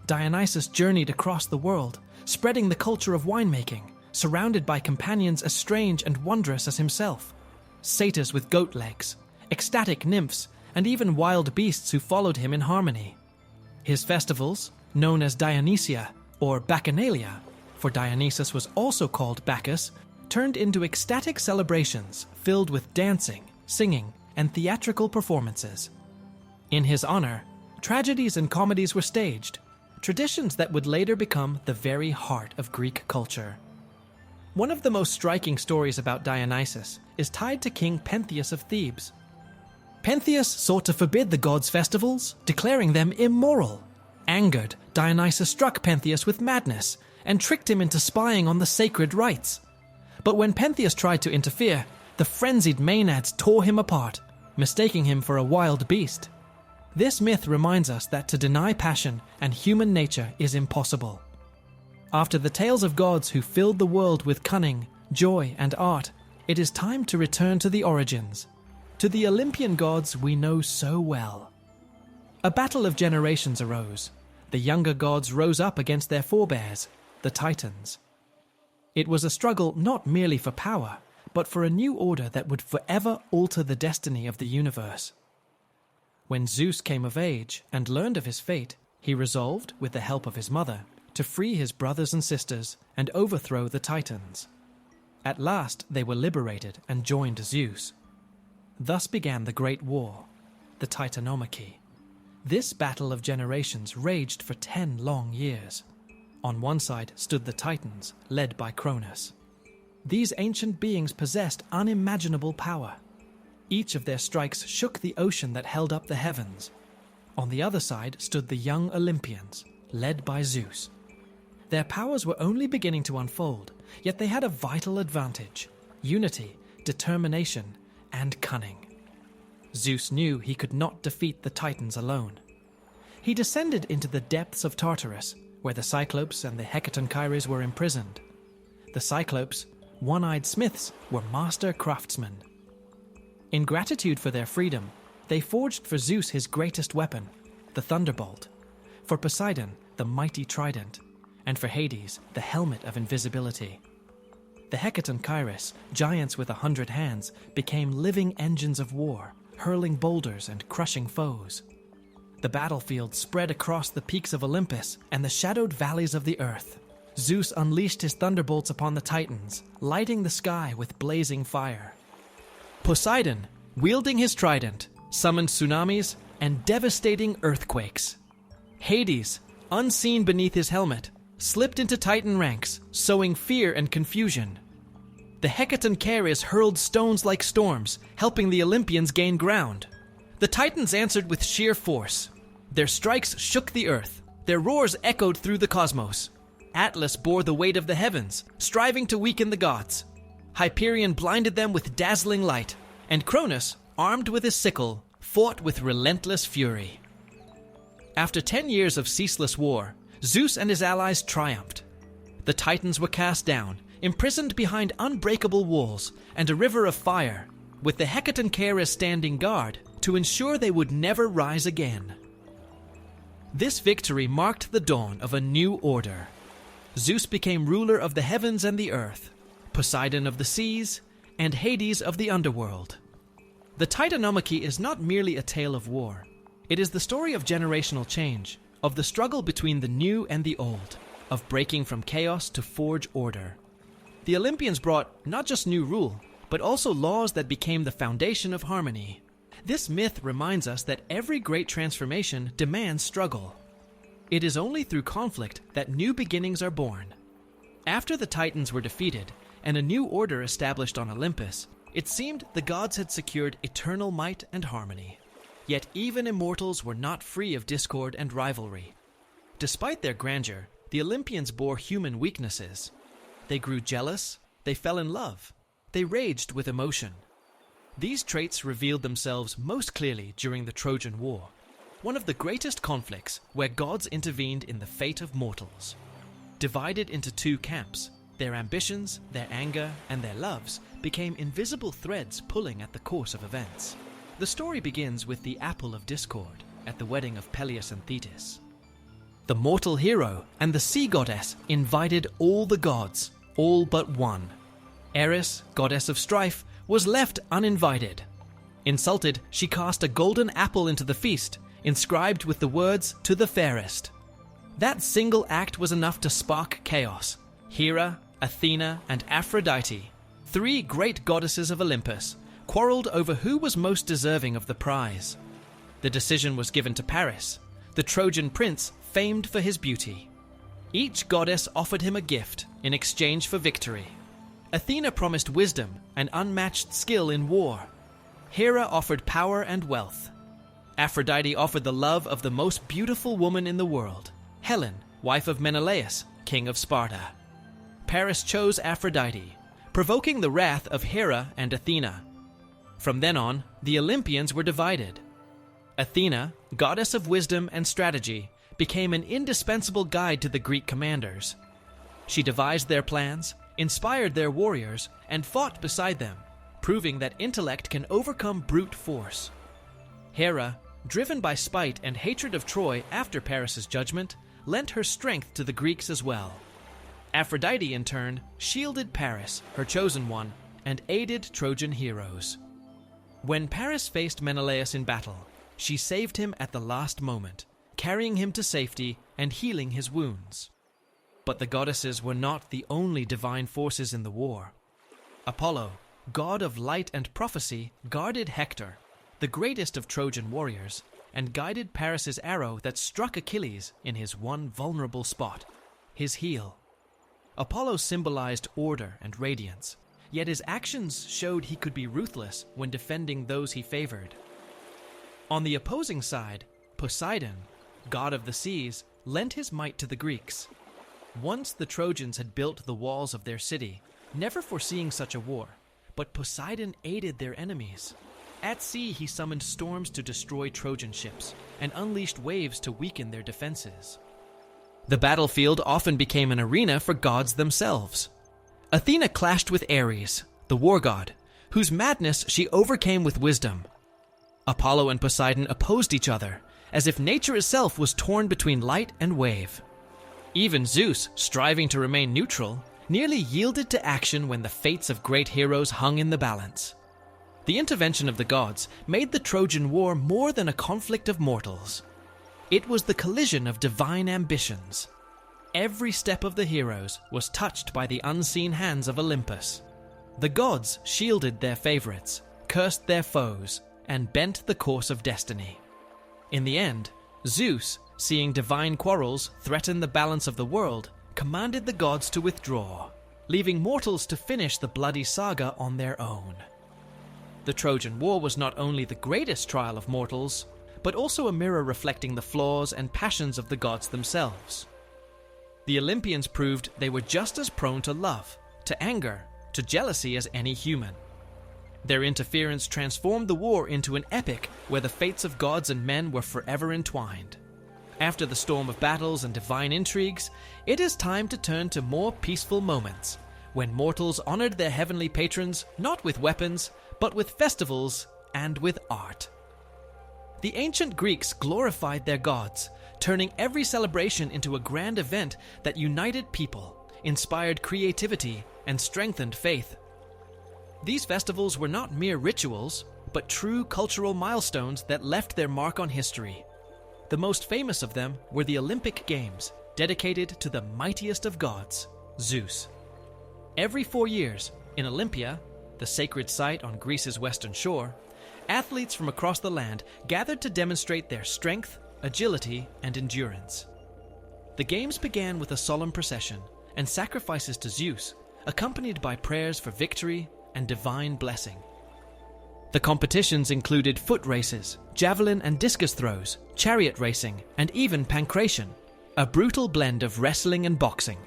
Dionysus journeyed across the world, spreading the culture of winemaking, surrounded by companions as strange and wondrous as himself. Satyrs with goat legs, ecstatic nymphs, and even wild beasts who followed him in harmony. His festivals, known as Dionysia or Bacchanalia, for Dionysus was also called Bacchus, turned into ecstatic celebrations filled with dancing, singing, and theatrical performances. In his honor, tragedies and comedies were staged, traditions that would later become the very heart of Greek culture. One of the most striking stories about Dionysus is tied to King Pentheus of Thebes. Pentheus sought to forbid the gods' festivals, declaring them immoral. Angered, Dionysus struck Pentheus with madness and tricked him into spying on the sacred rites. But when Pentheus tried to interfere, the frenzied Maenads tore him apart, mistaking him for a wild beast. This myth reminds us that to deny passion and human nature is impossible. After the tales of gods who filled the world with cunning, joy, and art, it is time to return to the origins, to the Olympian gods we know so well. A battle of generations arose. The younger gods rose up against their forebears, the Titans. It was a struggle not merely for power, but for a new order that would forever alter the destiny of the universe. When Zeus came of age and learned of his fate, he resolved, with the help of his mother, to free his brothers and sisters and overthrow the Titans. At last they were liberated and joined Zeus. Thus began the Great War, the Titanomachy. This battle of generations raged for 10 long years. On one side stood the Titans, led by Cronus. These ancient beings possessed unimaginable power. Each of their strikes shook the ocean that held up the heavens. On the other side stood the young Olympians, led by Zeus. Their powers were only beginning to unfold, yet they had a vital advantage: unity, determination, and cunning. Zeus knew he could not defeat the Titans alone. He descended into the depths of Tartarus, where the Cyclopes and the Hecatonkhyres were imprisoned. The Cyclopes, one-eyed smiths, were master craftsmen. In gratitude for their freedom, they forged for Zeus his greatest weapon, the thunderbolt, for Poseidon, the mighty trident, and for Hades, the helmet of invisibility. The Hecatonkhyres, giants with 100 hands, became living engines of war, hurling boulders and crushing foes. The battlefield spread across the peaks of Olympus and the shadowed valleys of the earth. Zeus unleashed his thunderbolts upon the Titans, lighting the sky with blazing fire. Poseidon, wielding his trident, summoned tsunamis and devastating earthquakes. Hades, unseen beneath his helmet, slipped into Titan ranks, sowing fear and confusion. The Hecatonkhyres hurled stones like storms, helping the Olympians gain ground. The Titans answered with sheer force. Their strikes shook the earth. Their roars echoed through the cosmos. Atlas bore the weight of the heavens, striving to weaken the gods. Hyperion blinded them with dazzling light, and Cronus, armed with his sickle, fought with relentless fury. After 10 years of ceaseless war, Zeus and his allies triumphed. The Titans were cast down, imprisoned behind unbreakable walls and a river of fire, with the Hecatonkhyres standing guard to ensure they would never rise again. This victory marked the dawn of a new order. Zeus became ruler of the heavens and the earth, Poseidon of the seas, and Hades of the underworld. The Titanomachy is not merely a tale of war. It is the story of generational change, of the struggle between the new and the old, of breaking from chaos to forge order. The Olympians brought not just new rule, but also laws that became the foundation of harmony. This myth reminds us that every great transformation demands struggle. It is only through conflict that new beginnings are born. After the Titans were defeated and a new order established on Olympus, it seemed the gods had secured eternal might and harmony. Yet even immortals were not free of discord and rivalry. Despite their grandeur, the Olympians bore human weaknesses. They grew jealous, they fell in love, they raged with emotion. These traits revealed themselves most clearly during the Trojan War, one of the greatest conflicts where gods intervened in the fate of mortals. Divided into two camps, their ambitions, their anger, and their loves became invisible threads pulling at the course of events. The story begins with the Apple of Discord at the wedding of Peleus and Thetis. The mortal hero and the sea goddess invited all the gods, all but one. Eris, goddess of strife, was left uninvited. Insulted, she cast a golden apple into the feast, inscribed with the words, "To the fairest." That single act was enough to spark chaos. Hera, Athena, and Aphrodite, 3 great goddesses of Olympus, quarreled over who was most deserving of the prize. The decision was given to Paris. The Trojan prince famed for his beauty. Each goddess offered him a gift in exchange for victory. Athena promised wisdom and unmatched skill in war. Hera offered power and wealth. Aphrodite offered the love of the most beautiful woman in the world, Helen, wife of Menelaus, king of Sparta. Paris chose Aphrodite, provoking the wrath of Hera and Athena. From then on, the Olympians were divided. Athena, goddess of wisdom and strategy, became an indispensable guide to the Greek commanders. She devised their plans, inspired their warriors, and fought beside them, proving that intellect can overcome brute force. Hera, driven by spite and hatred of Troy after Paris's judgment, lent her strength to the Greeks as well. Aphrodite, in turn, shielded Paris, her chosen one, and aided Trojan heroes. When Paris faced Menelaus in battle, she saved him at the last moment, carrying him to safety and healing his wounds. But the goddesses were not the only divine forces in the war. Apollo, god of light and prophecy, guarded Hector, the greatest of Trojan warriors, and guided Paris's arrow that struck Achilles in his one vulnerable spot, his heel. Apollo symbolized order and radiance, yet his actions showed he could be ruthless when defending those he favored. On the opposing side, Poseidon, god of the seas, lent his might to the Greeks. Once the Trojans had built the walls of their city, never foreseeing such a war, but Poseidon aided their enemies. At sea, he summoned storms to destroy Trojan ships and unleashed waves to weaken their defenses. The battlefield often became an arena for gods themselves. Athena clashed with Ares, the war god, whose madness she overcame with wisdom. Apollo and Poseidon opposed each other, as if nature itself was torn between light and wave. Even Zeus, striving to remain neutral, nearly yielded to action when the fates of great heroes hung in the balance. The intervention of the gods made the Trojan War more than a conflict of mortals. It was the collision of divine ambitions. Every step of the heroes was touched by the unseen hands of Olympus. The gods shielded their favorites, cursed their foes, and bent the course of destiny. In the end, Zeus, seeing divine quarrels threaten the balance of the world, commanded the gods to withdraw, leaving mortals to finish the bloody saga on their own. The Trojan War was not only the greatest trial of mortals, but also a mirror reflecting the flaws and passions of the gods themselves. The Olympians proved they were just as prone to love, to anger, to jealousy as any human. Their interference transformed the war into an epic where the fates of gods and men were forever entwined. After the storm of battles and divine intrigues, it is time to turn to more peaceful moments, when mortals honored their heavenly patrons not with weapons, but with festivals and with art. The ancient Greeks glorified their gods, turning every celebration into a grand event that united people, inspired creativity, and strengthened faith. These festivals were not mere rituals, but true cultural milestones that left their mark on history. The most famous of them were the Olympic Games, dedicated to the mightiest of gods, Zeus. Every 4 years, in Olympia, the sacred site on Greece's western shore, athletes from across the land gathered to demonstrate their strength, agility, and endurance. The games began with a solemn procession and sacrifices to Zeus, accompanied by prayers for victory and divine blessing. The competitions included foot races, javelin and discus throws, chariot racing, and even pancration, a brutal blend of wrestling and boxing.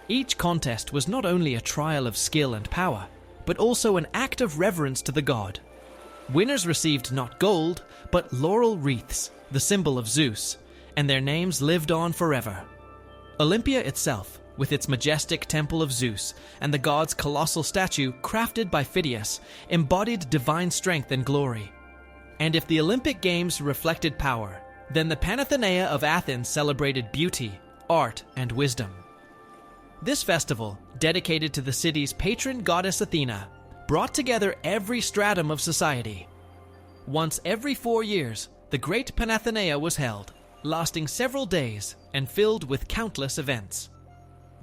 Each contest was not only a trial of skill and power, but also an act of reverence to the god. Winners received not gold, but laurel wreaths, the symbol of Zeus, and their names lived on forever. Olympia itself, with its majestic temple of Zeus and the god's colossal statue crafted by Phidias, embodied divine strength and glory. And if the Olympic Games reflected power, then the Pantheon of Athens celebrated beauty, art, and wisdom. This festival, dedicated to the city's patron goddess Athena, brought together every stratum of society. Once every 4 years, the Great Pantheon was held, lasting several days and filled with countless events.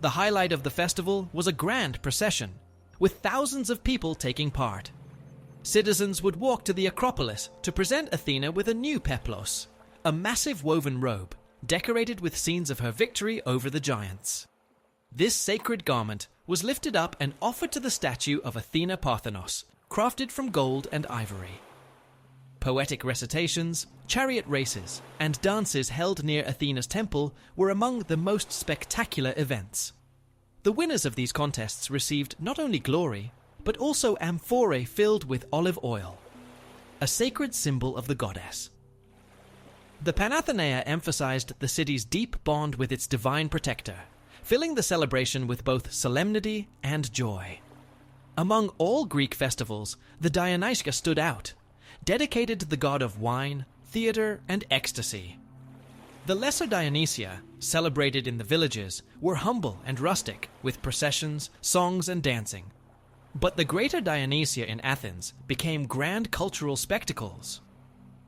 The highlight of the festival was a grand procession, with thousands of people taking part. Citizens would walk to the Acropolis to present Athena with a new peplos, a massive woven robe, decorated with scenes of her victory over the giants. This sacred garment was lifted up and offered to the statue of Athena Parthenos, crafted from gold and ivory. Poetic recitations, chariot races, and dances held near Athena's temple were among the most spectacular events. The winners of these contests received not only glory, but also amphorae filled with olive oil, a sacred symbol of the goddess. The Pantheon emphasized the city's deep bond with its divine protector, filling the celebration with both solemnity and joy. Among all Greek festivals, the Dionysia stood out, dedicated to the god of wine, theater, and ecstasy. The lesser Dionysia, celebrated in the villages, were humble and rustic, with processions, songs, and dancing. But the greater Dionysia in Athens became grand cultural spectacles.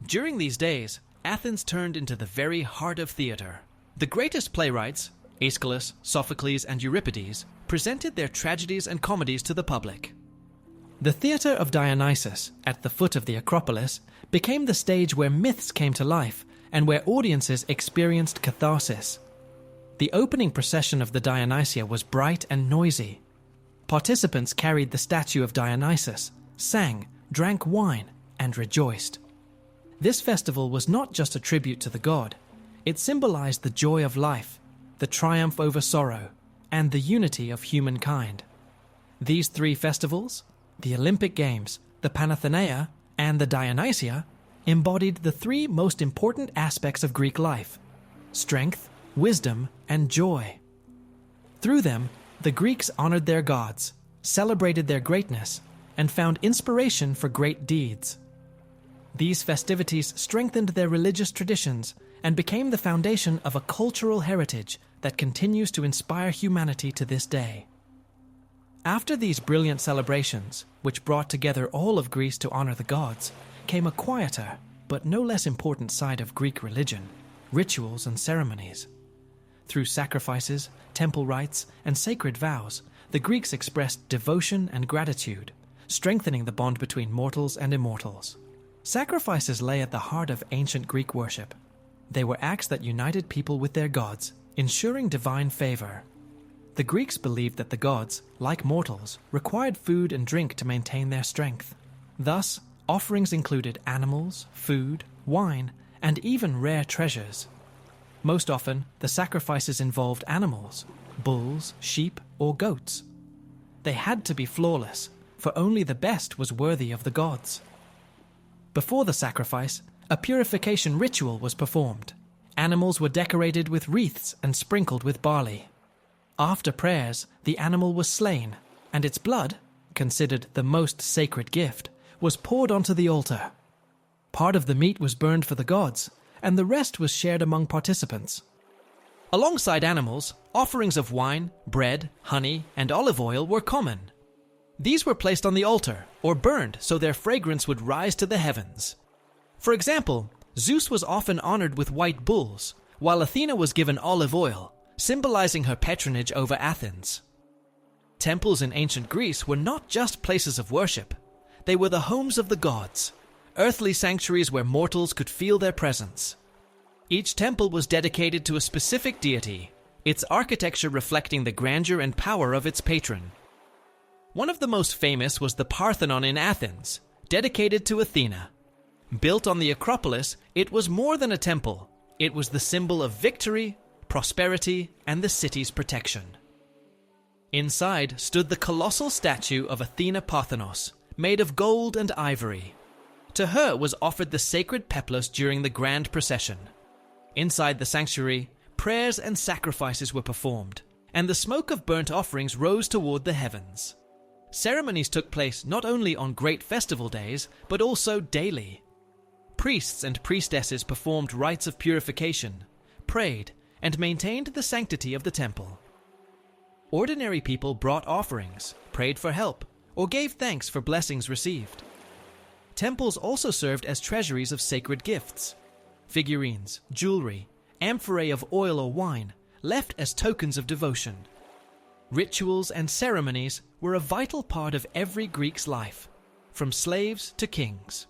During these days, Athens turned into the very heart of theater. The greatest playwrights, Aeschylus, Sophocles, and Euripides, presented their tragedies and comedies to the public. The theatre of Dionysus, at the foot of the Acropolis, became the stage where myths came to life and where audiences experienced catharsis. The opening procession of the Dionysia was bright and noisy. Participants carried the statue of Dionysus, sang, drank wine, and rejoiced. This festival was not just a tribute to the god. It symbolized the joy of life, the triumph over sorrow, and the unity of humankind. These three festivals, the Olympic Games, the Pantheon, and the Dionysia, embodied the three most important aspects of Greek life: strength, wisdom, and joy. Through them, the Greeks honored their gods, celebrated their greatness, and found inspiration for great deeds. These festivities strengthened their religious traditions and became the foundation of a cultural heritage that continues to inspire humanity to this day. After these brilliant celebrations, which brought together all of Greece to honor the gods, came a quieter, but no less important side of Greek religion: rituals and ceremonies. Through sacrifices, temple rites, and sacred vows, the Greeks expressed devotion and gratitude, strengthening the bond between mortals and immortals. Sacrifices lay at the heart of ancient Greek worship. They were acts that united people with their gods, ensuring divine favor. The Greeks believed that the gods, like mortals, required food and drink to maintain their strength. Thus, offerings included animals, food, wine, and even rare treasures. Most often, the sacrifices involved animals, bulls, sheep, or goats. They had to be flawless, for only the best was worthy of the gods. Before the sacrifice, a purification ritual was performed. Animals were decorated with wreaths and sprinkled with barley. After prayers, the animal was slain, and its blood, considered the most sacred gift, was poured onto the altar. Part of the meat was burned for the gods, and the rest was shared among participants. Alongside animals, offerings of wine, bread, honey, and olive oil were common. These were placed on the altar, or burned so their fragrance would rise to the heavens. For example, Zeus was often honored with white bulls, while Athena was given olive oil, symbolizing her patronage over Athens. Temples in ancient Greece were not just places of worship. They were the homes of the gods, earthly sanctuaries where mortals could feel their presence. Each temple was dedicated to a specific deity, its architecture reflecting the grandeur and power of its patron. One of the most famous was the Parthenon in Athens, dedicated to Athena. Built on the Acropolis, it was more than a temple. It was the symbol of victory, prosperity, and the city's protection. Inside stood the colossal statue of Athena Parthenos, made of gold and ivory. To her was offered the sacred peplos during the grand procession. Inside the sanctuary, prayers and sacrifices were performed, and the smoke of burnt offerings rose toward the heavens. Ceremonies took place not only on great festival days, but also daily. Priests and priestesses performed rites of purification, prayed, and maintained the sanctity of the temple. Ordinary people brought offerings, prayed for help, or gave thanks for blessings received. Temples also served as treasuries of sacred gifts. Figurines, jewelry, amphorae of oil or wine, left as tokens of devotion. Rituals and ceremonies were a vital part of every Greek's life, from slaves to kings.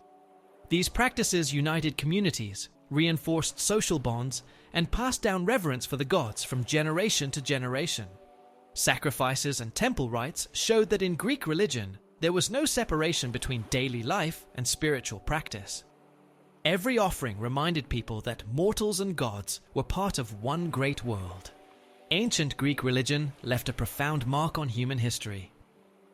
These practices united communities, reinforced social bonds, and passed down reverence for the gods from generation to generation. Sacrifices and temple rites showed that in Greek religion, there was no separation between daily life and spiritual practice. Every offering reminded people that mortals and gods were part of one great world. Ancient Greek religion left a profound mark on human history.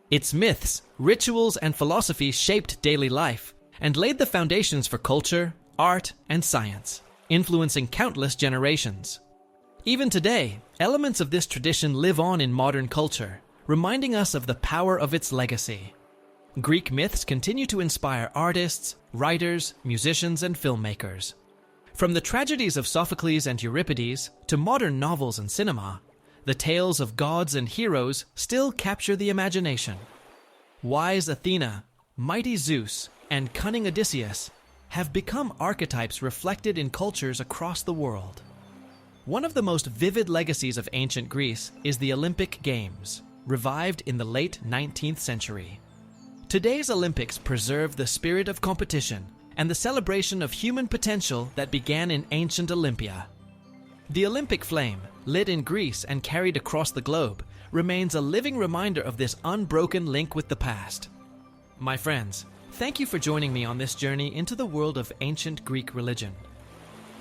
Its myths, rituals, and philosophy shaped daily life and laid the foundations for culture, art, and science, influencing countless generations. Even today, elements of this tradition live on in modern culture, reminding us of the power of its legacy. Greek myths continue to inspire artists, writers, musicians, and filmmakers. From the tragedies of Sophocles and Euripides to modern novels and cinema, the tales of gods and heroes still capture the imagination. Wise Athena, mighty Zeus, and cunning Odysseus have become archetypes reflected in cultures across the world. One of the most vivid legacies of ancient Greece is the Olympic Games, revived in the late 19th century. Today's Olympics preserve the spirit of competition and the celebration of human potential that began in ancient Olympia. The Olympic flame, lit in Greece and carried across the globe, remains a living reminder of this unbroken link with the past. My friends, thank you for joining me on this journey into the world of ancient Greek religion.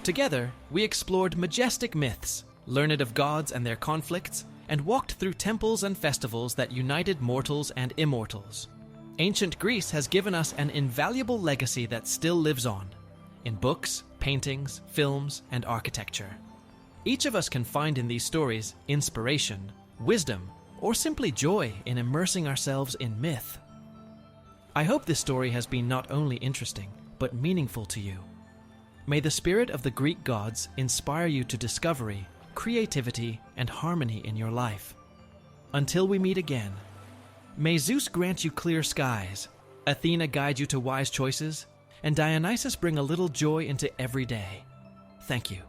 Together, we explored majestic myths, learned of gods and their conflicts, and walked through temples and festivals that united mortals and immortals. Ancient Greece has given us an invaluable legacy that still lives on, in books, paintings, films, and architecture. Each of us can find in these stories inspiration, wisdom, or simply joy in immersing ourselves in myth. I hope this story has been not only interesting, but meaningful to you. May the spirit of the Greek gods inspire you to discovery, creativity, and harmony in your life. Until we meet again, may Zeus grant you clear skies, Athena guide you to wise choices, and Dionysus bring a little joy into every day. Thank you.